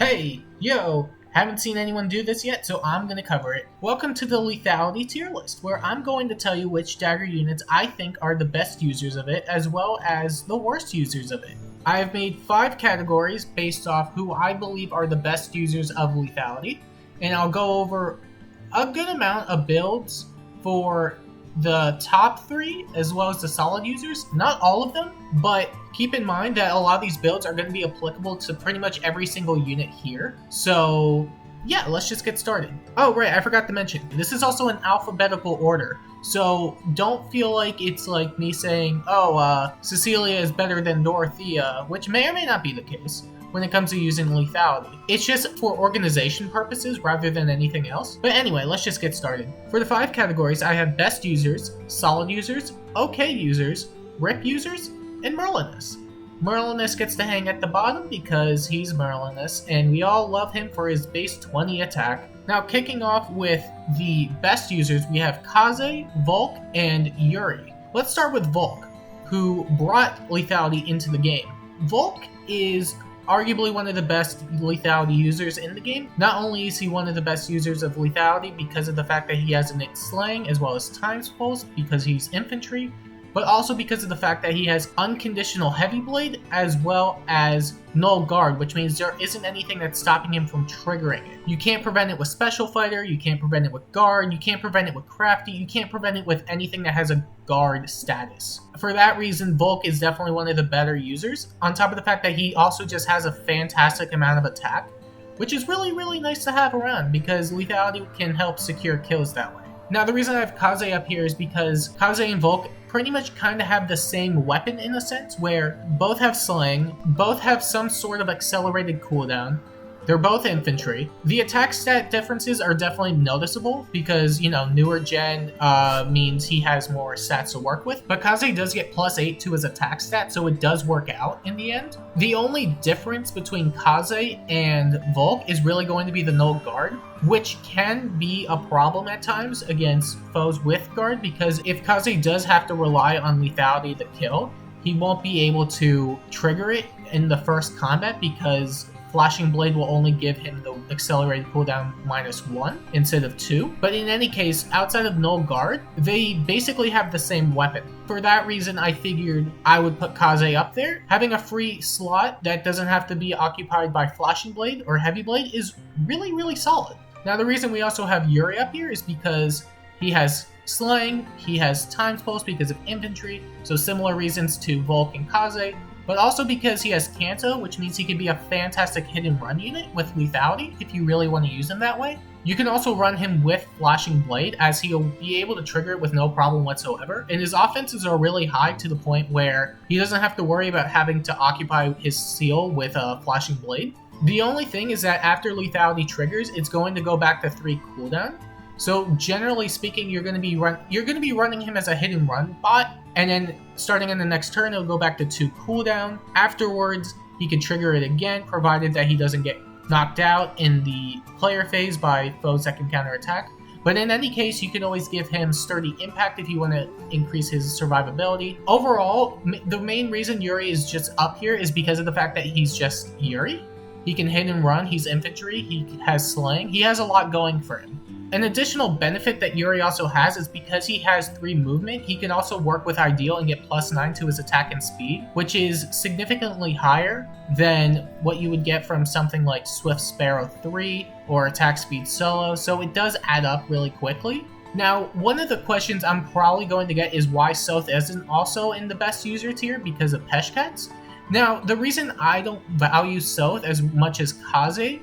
Hey, yo, haven't seen anyone do this yet, so I'm gonna cover it. Welcome to the Lethality tier list, where I'm going to tell you which dagger units I think are the best users of it, as well as the worst users of it. I have made 5 categories based off who I believe are the best users of Lethality, and I'll go over a good amount of builds for the top 3 as well as the solid users. Not all of them, but keep in mind that a lot of these builds are going to be applicable to pretty much every single unit here. So yeah, let's just get started. Oh right, I forgot to mention, this is also in alphabetical order. So don't feel like it's like me saying, Cecilia is better than Dorothea, which may or may not be the case when it comes to using lethality. It's just for organization purposes rather than anything else. But anyway, let's just get started. For the 5 categories, I have best users, solid users, okay users, rip users, and Merlinus. Merlinus gets to hang at the bottom because he's Merlinus, and we all love him for his base 20 attack. Now, kicking off with the best users, we have Kaze, Volke, and Yuri. Let's start with Volke, who brought lethality into the game. Volke is arguably one of the best lethality users in the game. Not only is he one of the best users of lethality because of the fact that he has innate slaying as well as times pulse because he's infantry, but also because of the fact that he has unconditional heavy blade as well as null guard, which means there isn't anything that's stopping him from triggering it. You can't prevent it with special fighter, you can't prevent it with guard, you can't prevent it with crafty, you can't prevent it with anything that has a guard status. For that reason, Volke is definitely one of the better users, on top of the fact that he also just has a fantastic amount of attack, which is really nice to have around because lethality can help secure kills that way. Now, the reason I have Kaze up here is because Kaze and Volke pretty much kind of have the same weapon in a sense, where both have slaying, both have some sort of accelerated cooldown, they're both infantry. The attack stat differences are definitely noticeable because, newer gen means he has more stats to work with, but Kaze does get +8 to his attack stat, so it does work out in the end. The only difference between Kaze and Volke is really going to be the null guard, which can be a problem at times against foes with guard, because if Kaze does have to rely on lethality to kill, he won't be able to trigger it in the first combat because Flashing Blade will only give him the accelerated cooldown -1 instead of 2. But in any case, outside of Null Guard, they basically have the same weapon. For that reason, I figured I would put Kaze up there. Having a free slot that doesn't have to be occupied by Flashing Blade or Heavy Blade is really solid. Now, the reason we also have Yuri up here is because he has slaying, he has times pulse because of infantry, so similar reasons to Volke and Kaze, but also because he has Kanto, which means he can be a fantastic hit and run unit with lethality if you really want to use him that way. You can also run him with Flashing Blade, as he'll be able to trigger it with no problem whatsoever, and his offenses are really high to the point where he doesn't have to worry about having to occupy his seal with a Flashing Blade. The only thing is that after lethality triggers, it's going to go back to 3 cooldown. So generally speaking, you're going to be running him as a hit and run bot, and then starting in the next turn, it'll go back to 2 cooldown. Afterwards, he can trigger it again, provided that he doesn't get knocked out in the player phase by foes that can counterattack. But in any case, you can always give him Sturdy Impact if you want to increase his survivability. Overall, the main reason Yuri is just up here is because of the fact that he's just Yuri. He can hit and run, he's infantry, he has slaying, he has a lot going for him. An additional benefit that Yuri also has is because he has 3 movement, he can also work with Ideal and get +9 to his attack and speed, which is significantly higher than what you would get from something like Swift Sparrow 3 or Attack Speed Solo, so it does add up really quickly. Now, one of the questions I'm probably going to get is why Soth isn't also in the best user tier because of Peshkats. Now, the reason I don't value Soth as much as Kaze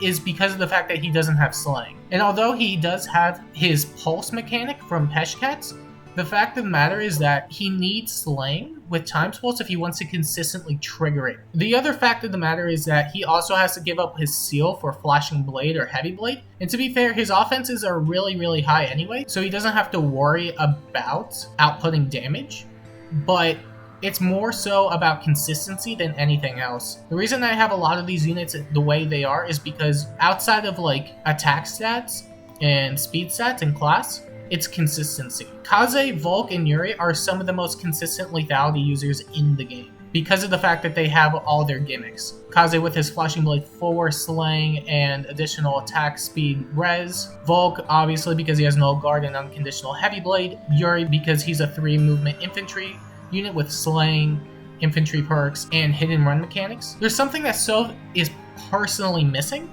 is because of the fact that he doesn't have slaying. And although he does have his pulse mechanic from Peshkats, the fact of the matter is that he needs slaying with times pulse if he wants to consistently trigger it. The other fact of the matter is that he also has to give up his seal for Flashing Blade or Heavy Blade. And to be fair, his offenses are really high anyway, so he doesn't have to worry about outputting damage. But it's more so about consistency than anything else. The reason I have a lot of these units the way they are is because outside of like attack stats and speed stats and class, it's consistency. Kaze, Volke, and Yuri are some of the most consistent lethality users in the game. because of the fact that they have all their gimmicks. Kaze with his Flashing Blade 4, Slaying, and additional attack speed res. Volke, obviously, because he has no guard and unconditional Heavy Blade. Yuri, because he's a 3 movement infantry unit with Slaying, infantry perks, and hidden run mechanics. There's something that Sov is personally missing,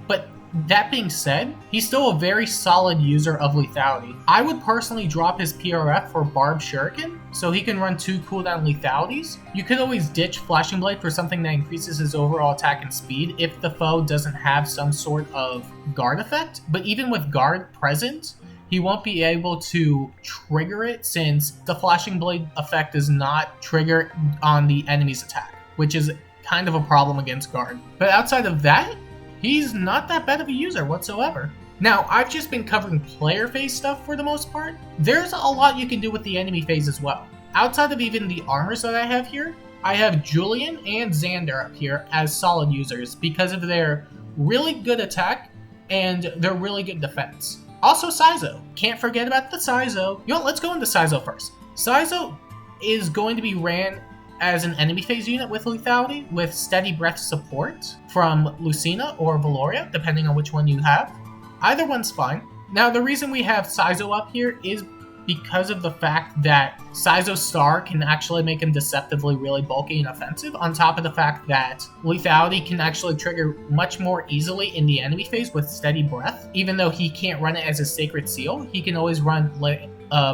but that being said, he's still a very solid user of lethality. I would personally drop his PRF for Barb Shuriken, so he can run 2 cooldown lethalities. You could always ditch Flashing Blade for something that increases his overall attack and speed if the foe doesn't have some sort of guard effect, but even with guard present, he won't be able to trigger it since the Flashing Blade effect does not trigger on the enemy's attack, which is kind of a problem against guard. But outside of that, he's not that bad of a user whatsoever. Now, I've just been covering player phase stuff for the most part. There's a lot you can do with the enemy phase as well. Outside of even the armors that I have here, I have Julian and Xander up here as solid users because of their really good attack and their really good defense. Also Saizo. Can't forget about the Saizo. You know what, let's go into Saizo first. Saizo is going to be ran as an enemy phase unit with lethality with steady breath support from Lucina or Valoria, depending on which one you have. Either one's fine. Now, the reason we have Saizo up here is because of the fact that Saizo's star can actually make him deceptively really bulky and offensive, on top of the fact that lethality can actually trigger much more easily in the enemy phase with steady breath. Even though he can't run it as a sacred seal, he can always run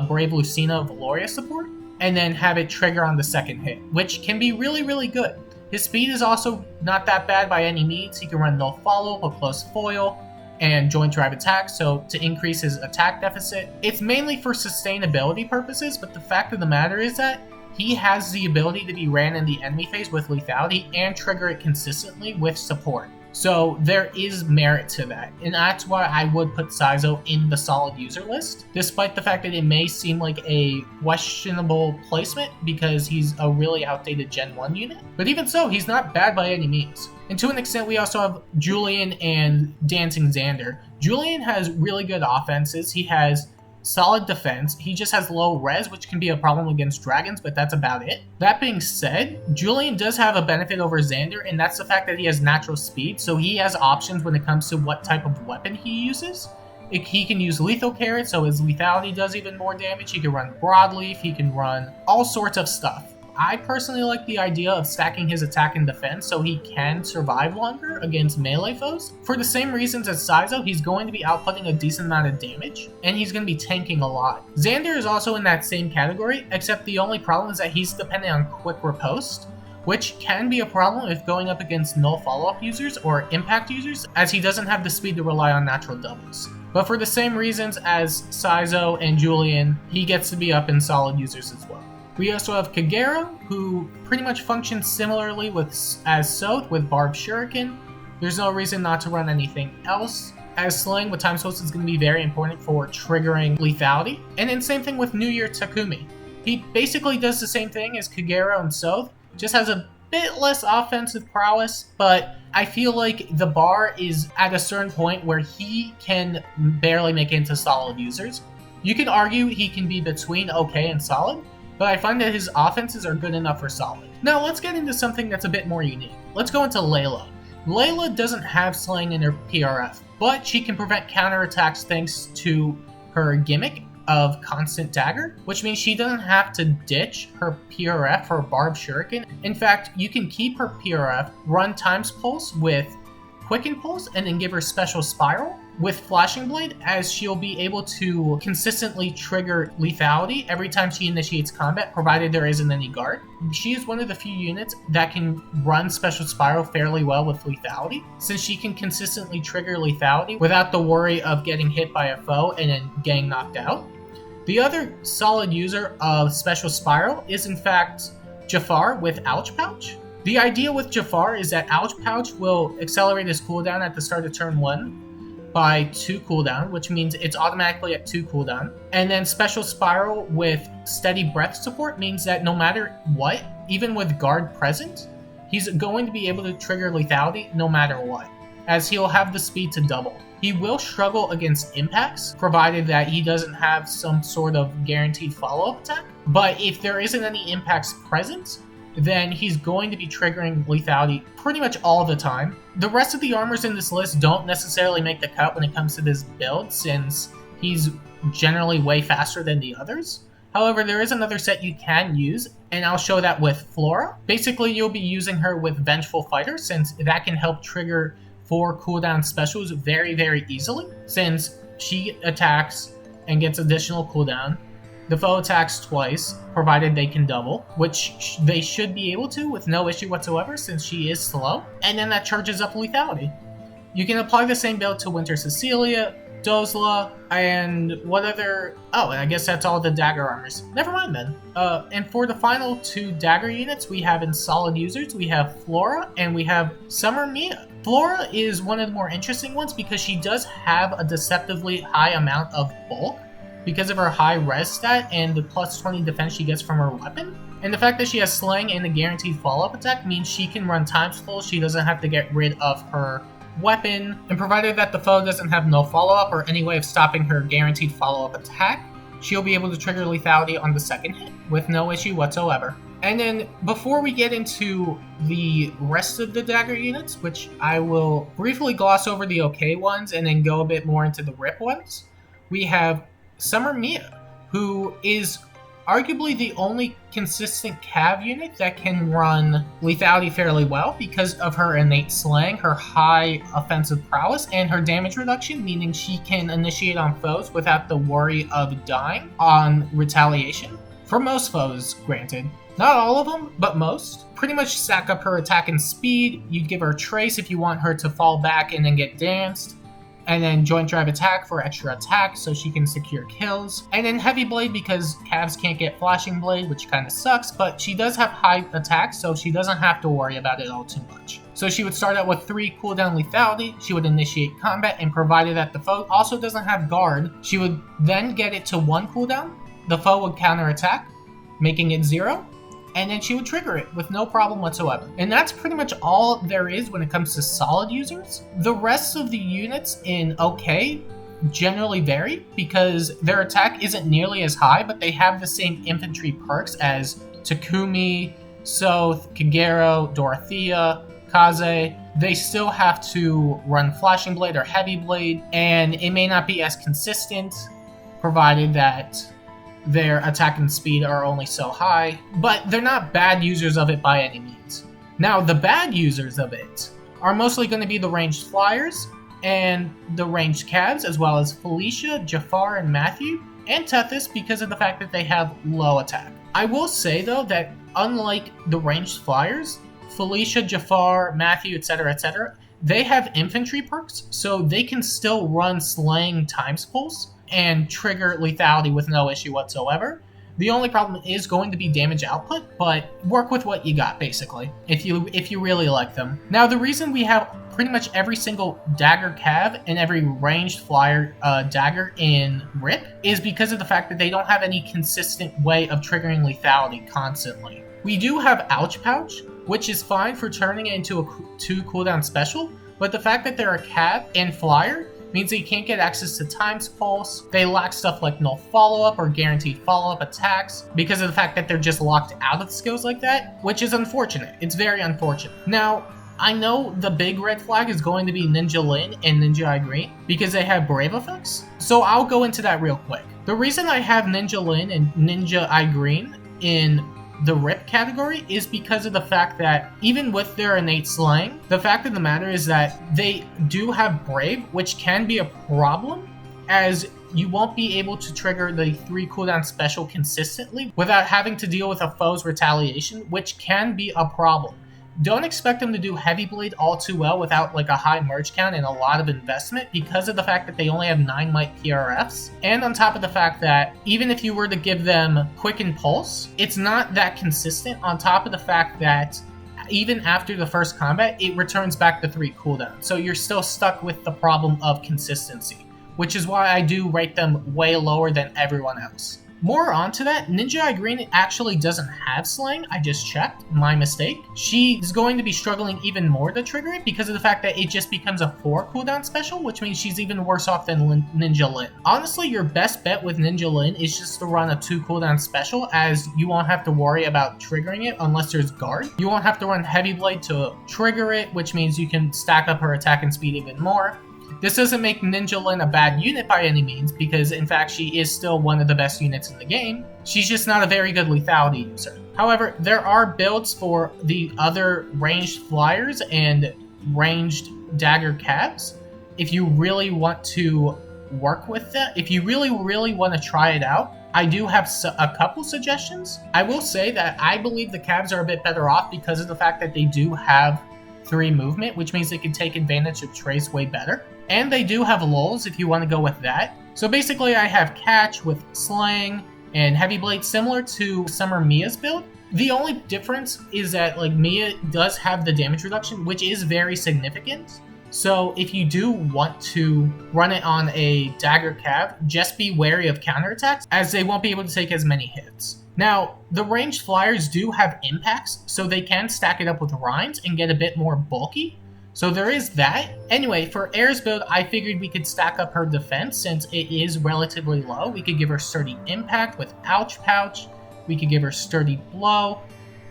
Brave Lucina Valoria support and then have it trigger on the second hit, which can be really, really good. His speed is also not that bad by any means. He can run no follow, a close foil, and joint drive attack, so to increase his attack deficit. It's mainly for sustainability purposes, but the fact of the matter is that he has the ability to be ran in the enemy phase with lethality and trigger it consistently with support. So there is merit to that, and that's why I would put Saizo in the solid user list, despite the fact that it may seem like a questionable placement because he's a really outdated Gen 1 unit. But even so, he's not bad by any means. And to an extent, we also have Julian and Dancing Xander. Julian has really good offenses. He has solid defense. He just has low res, which can be a problem against dragons, but that's about it. That being said, Julian does have a benefit over Xander, and that's the fact that he has natural speed, so he has options when it comes to what type of weapon he uses. He can use Lethal Carrot, so his lethality does even more damage. He can run Broadleaf. He can run all sorts of stuff. I personally like the idea of stacking his attack and defense so he can survive longer against melee foes. For the same reasons as Saizo, he's going to be outputting a decent amount of damage, and he's going to be tanking a lot. Xander is also in that same category, except the only problem is that he's dependent on quick riposte, which can be a problem if going up against null follow-up users or impact users, as he doesn't have the speed to rely on natural doubles. But for the same reasons as Saizo and Julian, he gets to be up in solid users as well. We also have Kagero, who pretty much functions similarly as Soth with Barb Shuriken. There's no reason not to run anything else, as Slaying with Time Source is going to be very important for triggering lethality. And then same thing with New Year Takumi. He basically does the same thing as Kagero and Soth, just has a bit less offensive prowess, but I feel like the bar is at a certain point where he can barely make it into solid users. You can argue he can be between okay and solid, but I find that his offenses are good enough for solid. Now let's get into something that's a bit more unique. Let's go into Layla. Layla doesn't have Slaying in her PRF, but she can prevent counterattacks thanks to her gimmick of Constant Dagger, which means she doesn't have to ditch her PRF for Barb Shuriken. In fact, you can keep her PRF, run Times Pulse with Quicken Pulse, and then give her Special Spiral with Flashing Blade, as she'll be able to consistently trigger lethality every time she initiates combat, provided there isn't any guard. She is one of the few units that can run Special Spiral fairly well with lethality, since she can consistently trigger lethality without the worry of getting hit by a foe and then getting knocked out. The other solid user of Special Spiral is in fact Jafar with Ouch Pouch. The idea with Jafar is that Ouch Pouch will accelerate his cooldown at the start of turn 1 by 2 cooldown, which means it's automatically at 2 cooldown. And then Special Spiral with Steady Breath support means that no matter what, even with guard present, he's going to be able to trigger lethality no matter what, as he'll have the speed to double. He will struggle against impacts, provided that he doesn't have some sort of guaranteed follow-up attack. But if there isn't any impacts present, then he's going to be triggering lethality pretty much all the time. The rest of the armors in this list don't necessarily make the cut when it comes to this build, since he's generally way faster than the others. However, there is another set you can use, and I'll show that with Flora. Basically, you'll be using her with Vengeful Fighter, since that can help trigger 4 cooldown specials very, very easily, since she attacks and gets additional cooldown. The foe attacks twice, provided they can double, which they should be able to with no issue whatsoever since she is slow, and then that charges up lethality. You can apply the same build to Winter Cecilia, Dozla, and what other... Oh, and I guess that's all the dagger armors. Never mind then. And for the final 2 dagger units we have in solid users, we have Flora and we have Summer Mia. Flora is one of the more interesting ones because she does have a deceptively high amount of bulk, because of her high res stat and the plus 20 defense she gets from her weapon. And the fact that she has slaying and a guaranteed follow-up attack means she can run times full, she doesn't have to get rid of her weapon, and provided that the foe doesn't have no follow-up or any way of stopping her guaranteed follow-up attack, she'll be able to trigger lethality on the second hit with no issue whatsoever. And then before we get into the rest of the dagger units, which I will briefly gloss over the okay ones and then go a bit more into the rip ones, we have Summer Mia, who is arguably the only consistent cav unit that can run lethality fairly well because of her innate slaying, her high offensive prowess, and her damage reduction, meaning she can initiate on foes without the worry of dying on retaliation. For most foes, granted. Not all of them, but most. Pretty much stack up her attack and speed. You'd give her Trace if you want her to fall back and then get danced. And then Joint Drive Attack for extra attack so she can secure kills. And then Heavy Blade because Cavs can't get Flashing Blade, which kind of sucks, but she does have high attack, so she doesn't have to worry about it all too much. So she would start out with 3 cooldown lethality, she would initiate combat, and provided that the foe also doesn't have guard, she would then get it to 1 cooldown, the foe would counter attack, making it 0, and then she would trigger it with no problem whatsoever. And that's pretty much all there is when it comes to solid users. The rest of the units in OK generally vary because their attack isn't nearly as high, but they have the same infantry perks as Takumi, Soth, Kagero, Dorothea, Kaze. They still have to run Flashing Blade or Heavy Blade, and it may not be as consistent, provided that their attack and speed are only so high, but they're not bad users of it by any means. Now, the bad users of it are mostly going to be the ranged flyers and the ranged cavs, as well as Felicia, Jafar, and Matthew, and Tethys because of the fact that they have low attack. I will say, though, that unlike the ranged flyers, Felicia, Jafar, Matthew, etc., they have infantry perks, so they can still run slaying times pulse and trigger lethality with no issue whatsoever. The only problem is going to be damage output, but work with what you got, basically, if you really like them. Now, the reason we have pretty much every single dagger cav and every ranged flyer dagger in RIP is because of the fact that they don't have any consistent way of triggering lethality constantly. We do have Ouch Pouch, which is fine for turning it into a 2 cooldown special, but the fact that they're a cav and flyer means that you can't get access to Times Pulse. They lack stuff like no follow-up or guaranteed follow-up attacks because of the fact that they're just locked out of skills like that, which is unfortunate. It's very unfortunate. Now, I know the big red flag is going to be Ninja Lin and Ninja I Green because they have Brave effects, so I'll go into that real quick. The reason I have Ninja Lin and Ninja I Green in the RIP category is because of the fact that even with their innate slaying, the fact of the matter is that they do have Brave, which can be a problem as you won't be able to trigger the 3 cooldown special consistently without having to deal with a foe's retaliation, which can be a problem. Don't expect them to do Heavy Blade all too well without like a high merge count and a lot of investment because of the fact that they only have 9 might PRFs. And on top of the fact that even if you were to give them Quicken Pulse, it's not that consistent on top of the fact that even after the first combat, it returns back to 3 cooldown. So you're still stuck with the problem of consistency, which is why I do rate them way lower than everyone else. More onto that, Ninja Eye Green actually doesn't have Slaying. I just checked. My mistake. She is going to be struggling even more to trigger it because of the fact that it just becomes a 4 cooldown special, which means she's even worse off than Ninja Lin. Honestly, your best bet with Ninja Lin is just to run a 2 cooldown special, as you won't have to worry about triggering it unless there's guard. You won't have to run Heavy Blade to trigger it, which means you can stack up her attack and speed even more. This doesn't make Ninja Lin a bad unit by any means, because in fact she is still one of the best units in the game. She's just not a very good lethality user. However, there are builds for the other ranged flyers and ranged dagger cabs. If you really want to work with that, if you really want to try it out, I do have a couple suggestions. I will say that I believe the cabs are a bit better off because of the fact that they do have 3 movement, which means they can take advantage of Trace way better. And they do have lulls if you want to go with that. So basically I have Catch with Slaying and Heavy Blade similar to Summer Mia's build. The only difference is that like Mia does have the damage reduction, which is very significant. So if you do want to run it on a dagger cav, just be wary of counterattacks, as they won't be able to take as many hits. Now, the ranged flyers do have impacts, so they can stack it up with Rhines and get a bit more bulky. So there is that. Anyway, for Air's build, I figured we could stack up her defense since it is relatively low. We could give her Sturdy Impact with Ouch Pouch. We could give her Sturdy Blow.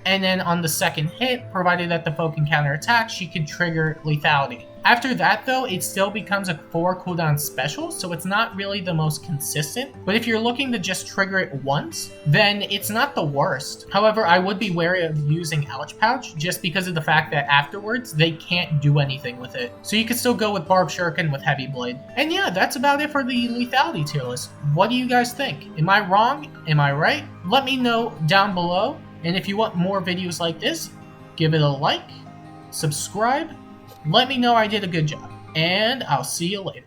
And then on the second hit, provided that the foe can counterattack, she could trigger Lethality. After that though, it still becomes a 4 cooldown special, so it's not really the most consistent. But if you're looking to just trigger it once, then it's not the worst. However, I would be wary of using Ouch Pouch just because of the fact that afterwards, they can't do anything with it. So you could still go with Barb Shuriken with Heavy Blade. And yeah, that's about it for the lethality tier list. What do you guys think? Am I wrong? Am I right? Let me know down below. And if you want more videos like this, give it a like, subscribe, let me know I did a good job, and I'll see you later.